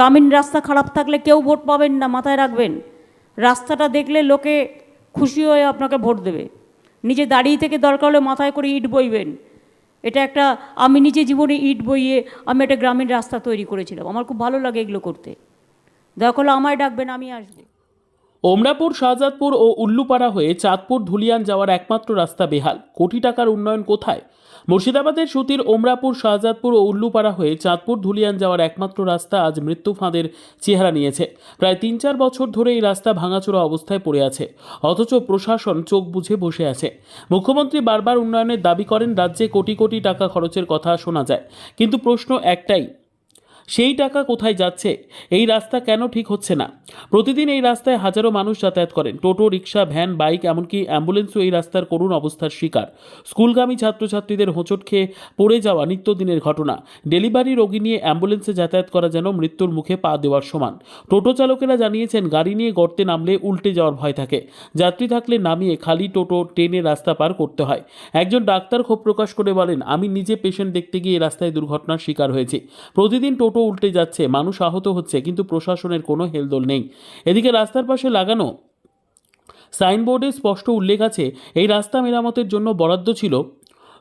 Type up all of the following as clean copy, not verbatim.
গ্রামীণ রাস্তা খারাপ থাকলে কেউ ভোট পাবেন না, মাথায় রাখবেন। রাস্তাটা দেখলে লোকে খুশি হয়ে আপনাকে ভোট দেবে। নিজে দাঁড়িয়ে থেকে দরকার হলে মাথায় করে ইট বইবেন। এটা একটা, আমি নিজে জীবনে ইট বইয়ে আমি একটা গ্রামীণ রাস্তা তৈরি করেছিলাম। আমার খুব ভালো লাগে এগুলো করতে। দয়া করলে আমায় ডাকবেন, আমি আসবো। ওমরাপুর, শাহজাদপুর ও উল্লুপাড়া হয়ে চাঁদপুর ধুলিয়ান যাওয়ার একমাত্র রাস্তা বেহাল। কোটি টাকার উন্নয়ন কোথায়? মুর্শিদাবাদের সুতির ওমরাপুর, শাহজাদপুর ও উল্লুপাড়া হয়ে চাঁদপুর ধুলিয়ান যাওয়ার একমাত্র রাস্তা আজ মৃত্যু ফাঁদের চেহারা নিয়েছে। প্রায় ৩-৪ বছর ধরে এই রাস্তা ভাঙাচোরা অবস্থায় পড়ে আছে, অথচ প্রশাসন চোখ বুজে বসে আছে। মুখ্যমন্ত্রী বারবার উন্নয়নের দাবি করেন, রাজ্যে কোটি কোটি টাকা খরচের কথা শোনা যায়, কিন্তু প্রশ্ন একটাই, সেই টাকা কোথায় যাচ্ছে? এই রাস্তা কেন ঠিক হচ্ছে না? প্রতিদিন এই রাস্তায় হাজারো মানুষ যাতায়াত করেন। টোটো, রিক্সা, ভ্যান, বাইক, এমনকি অ্যাম্বুলেন্সও এই রাস্তার করুণ অবস্থার শিকার। স্কুলগামী ছাত্রছাত্রীদের হোঁচট খেয়ে পড়ে যাওয়া নিত্যদিনের ঘটনা। ডেলিভারি রোগী নিয়ে অ্যাম্বুলেন্সে যাতায়াত করা যেন মৃত্যুর মুখে পা দেওয়ার সমান। টোটো চালকেরা জানিয়েছেন, গাড়ি নিয়ে গর্তে নামলে উল্টে যাওয়ার ভয় থাকে। যাত্রী থাকলে নামিয়ে খালি টোটো টেনে রাস্তা পার করতে হয়। একজন ডাক্তার ক্ষোভ প্রকাশ করে বলেন, আমি নিজে পেশেন্ট দেখতে গিয়ে এই রাস্তায় দুর্ঘটনার শিকার হয়েছি। প্রতিদিন টোটো উল্টে যাচ্ছে, মানুষ আহত হচ্ছে, কিন্তু প্রশাসনের কোনো হেলদোল নেই। এদিকে রাস্তার পাশে লাগানো সাইনবোর্ডে স্পষ্ট উল্লেখ আছে, এই রাস্তা মেরামতের জন্য বরাদ্দ ছিল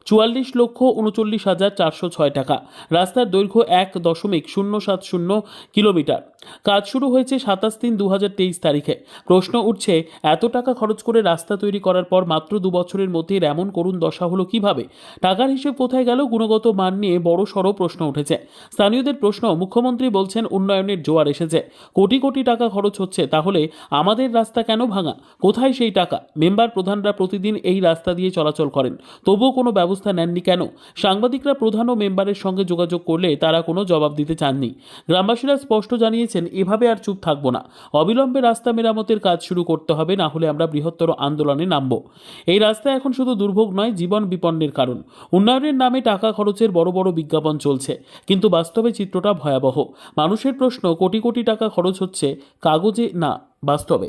৪৪,৩৯,৪০৬ টাকা। রাস্তার দৈর্ঘ্য ১.০৭০ কিলোমিটার। কাজ শুরু হয়েছে ২৭/৩/২০২৩ তারিখে। প্রশ্ন উঠছে, এত টাকা খরচ করে রাস্তা তৈরি করার পর মাত্র ২ বছরের মধ্যে এমন করুণ দশা হলো কিভাবে? টাকার হিসেব কোথায় গেল? গুণগত মান নিয়ে বড় সড়ো প্রশ্ন উঠেছে। স্থানীয়দের প্রশ্ন, মুখ্যমন্ত্রী বলছেন উন্নয়নের জোয়ার এসেছে, কোটি কোটি টাকা খরচ হচ্ছে, তাহলে আমাদের রাস্তা কেন ভাঙা? কোথায় সেই টাকা? মেম্বার প্রধানরা প্রতিদিন এই রাস্তা দিয়ে চলাচল করেন, তবুও কোনো ব্যবস্থা নেননি কেন? সাংবাদিকরা প্রধান ও মেম্বারের সঙ্গে যোগাযোগ করলে তারা কোনো জবাব দিতে চাননি। গ্রামবাসীরা স্পষ্ট জানিয়েছেন, এভাবে আর চুপ থাকবো না, অবিলম্বে রাস্তা মেরামতের কাজ শুরু করতে হবে, না হলে আমরা বৃহত্তর আন্দোলনে নামব। এই রাস্তা এখন শুধু দুর্ভোগ নয়, জীবন বিপন্নের কারণ। উন্নয়নের নামে টাকা খরচের বড় বড় বিজ্ঞাপন চলছে, কিন্তু বাস্তবে চিত্রটা ভয়াবহ। মানুষের প্রশ্ন, কোটি কোটি টাকা খরচ হচ্ছে কাগজে, না বাস্তবে।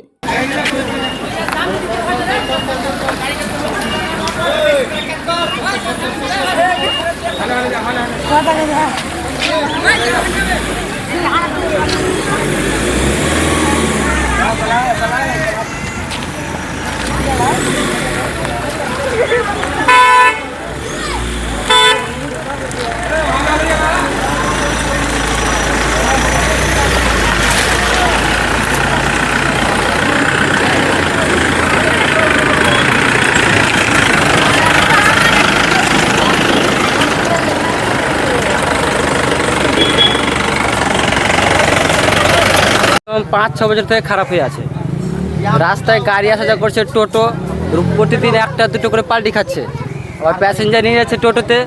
পাঁচ ছ বছর থেকে খারাপ হয়ে আছে। রাস্তায় গাড়ি আসা যাওয়া করছে, টোটো প্রতিদিন একটা দুটো করে পাল্টি খাচ্ছে, আবার প্যাসেঞ্জার নিয়ে যাচ্ছে টোটোতে,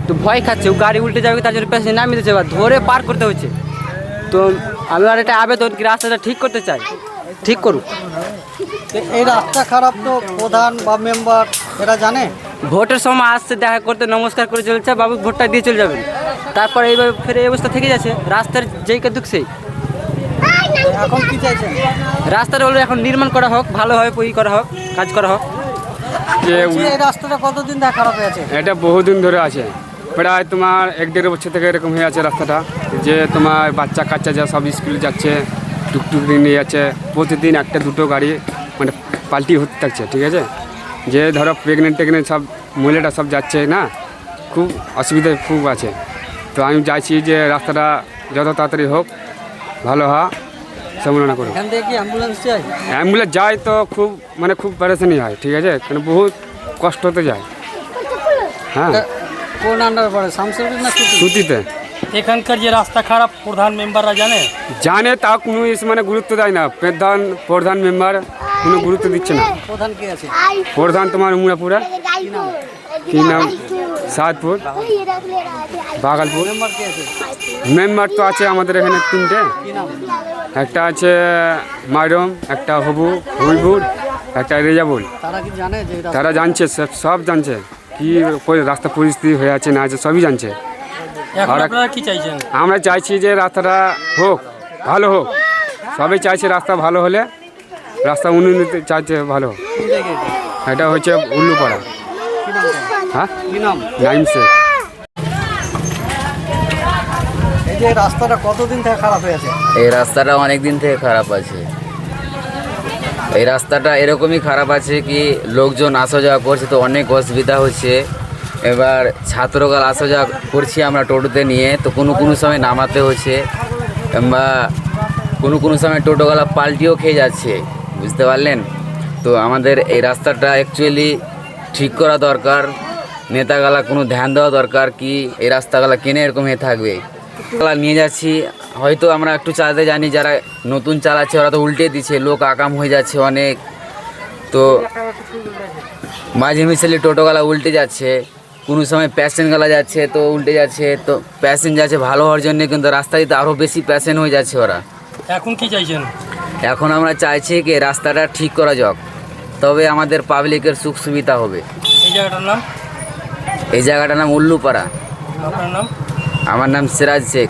তো ভয় খাচ্ছে, গাড়ি উল্টে যাবে, তার জন্য প্যাসেঞ্জার নামিয়ে দিচ্ছে, এবার ধরে পার করতে হচ্ছে। তো আমি আর এটা আবেদন, কি রাস্তাটা ঠিক করতে চাই, ঠিক করুক। এই রাস্তা খারাপ তো প্রধান বা মেম্বার এরা জানে? ভোটের সময় আসছে, দেখা করতে নমস্কার করে চলছে, বাবু ভোটটা দিয়ে চলে যাবেন, তারপরে এইভাবে ফের এই অবস্থা থেকে যাচ্ছে। রাস্তার যেই কে দুঃখ সেই। এখন কি চাইছেন? রাস্তাটা হলো এখন নির্মাণ করা হোক, ভালোভাবে করা হোক, কাজ করা হোক। এই রাস্তাটা কতদিন ধরে খারাপ হয়ে আছে? এটা বহুদিন ধরে আছে, প্রায় তোমার ১-১.৫ বছর থেকে এরকম হয়ে আছে রাস্তাটা। যে তোমার বাচ্চা কাচ্চা যা সব স্কুলে যাচ্ছে, টুকটুক নিয়ে যাচ্ছে, প্রতিদিন একটা দুটো গাড়ি মানে পাল্টি হতে থাকছে, ঠিক আছে। যে ধরো প্রেগনেন্ট সব মহিলাটা সব যাচ্ছে না, খুব অসুবিধায় খুব আছে। তো আমি চাইছি যে রাস্তাটা যত তাড়াতাড়ি হোক, ভালো হয়, সম্ভাবনা করুন। এখান থেকে কি অ্যাম্বুলেন্স চাই? অ্যাম্বুলেন্স যায় তো খুব প্যারেশানি হয়, ঠিক আছে, কারণ বহুত কষ্ট হতে যায়। হ্যাঁ, কোন আন্ডার পড়ে, শামসুদ্দিন না সুতিতে? এখানকার যে রাস্তা খারাপ প্রধান মেম্বাররা জানে, তা কোনো মানে গুরুত্ব দেয় না। প্রধান মেম্বার কোনো গুরুত্ব দিচ্ছে না। প্রধান কে আছে? প্রধান তোমার উমরাপুরা, কি নাম, সাদপুর, বাগালপুর। মেম্বার কে আছে? মেম্বার তো আছে আমাদের এখানে 3টে। কি নাম? একটা আছে মাইরম, একটা হবিবুর, একটা রেজাবুল। তারা কি জানে যে তারা জানছে, সব জানছে কি রাস্তা পরিস্থিতি হয়ে আছে না আছে, সবই জানছে। কি চাইছেন? আমরা চাইছি যে রাস্তাটা হোক, ভালো হোক, সবাই চাইছে রাস্তা ভালো হলে, রাস্তা উন্নয়ন চাইছে ভালো। এটা হচ্ছে উল্লুপাড়া। হ্যাঁ, কি নাম? নাইম শেখ। এই যে যে রাস্তাটা কতদিন থেকে খারাপ হয়ে আছে? এই রাস্তাটা অনেক দিন থেকে খারাপ আছে। এই রাস্তাটা এরকমই খারাপ আছে কি লোকজন আসা যাওয়া করছে তো অনেক অসুবিধা হচ্ছে। এবার ছাত্রকাল আসা যাওয়া করছি আমরা টোটোতে নিয়ে, তো কোনো সময় নামাতে হচ্ছে বা কোনো সময় টোটোওয়ালা পাল্টিও খেয়ে যাচ্ছে, বুঝতে পারলেন? তো আমাদের এই রাস্তাটা অ্যাকচুয়ালি ঠিক করা দরকার, নেতাগালা কোনো ধ্যান দেওয়া দরকার কি এই রাস্তাগুলা কেনে এরকম হয়ে থাকবে। নিয়ে যাচ্ছি, হয়তো আমরা একটু চালাতে জানি, যারা নতুন চালাচ্ছে ওরা তো উল্টে দিচ্ছে, লোক আকাম হয়ে যাচ্ছে অনেক। তো মাঝে মিশালি টোটোওয়ালা উল্টে যাচ্ছে, কোনো সময় প্যাসেঞ্জারগুলা যাচ্ছে তো উল্টে যাচ্ছে, তো প্যাসেঞ্জার যাচ্ছে ভালো হওয়ার জন্য, কিন্তু রাস্তা দিতে আরও বেশি প্যাসেঞ্জার হয়ে যাচ্ছে ওরা। এখন কি চাইছেন? এখন আমরা চাইছি কি রাস্তাটা ঠিক করা যাক, তবে আমাদের পাবলিকের সুখ সুবিধা হবে। এই জায়গাটার নাম? এই জায়গাটার নাম উল্লুপাড়া। আপনার নাম? আমার নাম সিরাজ শেখ।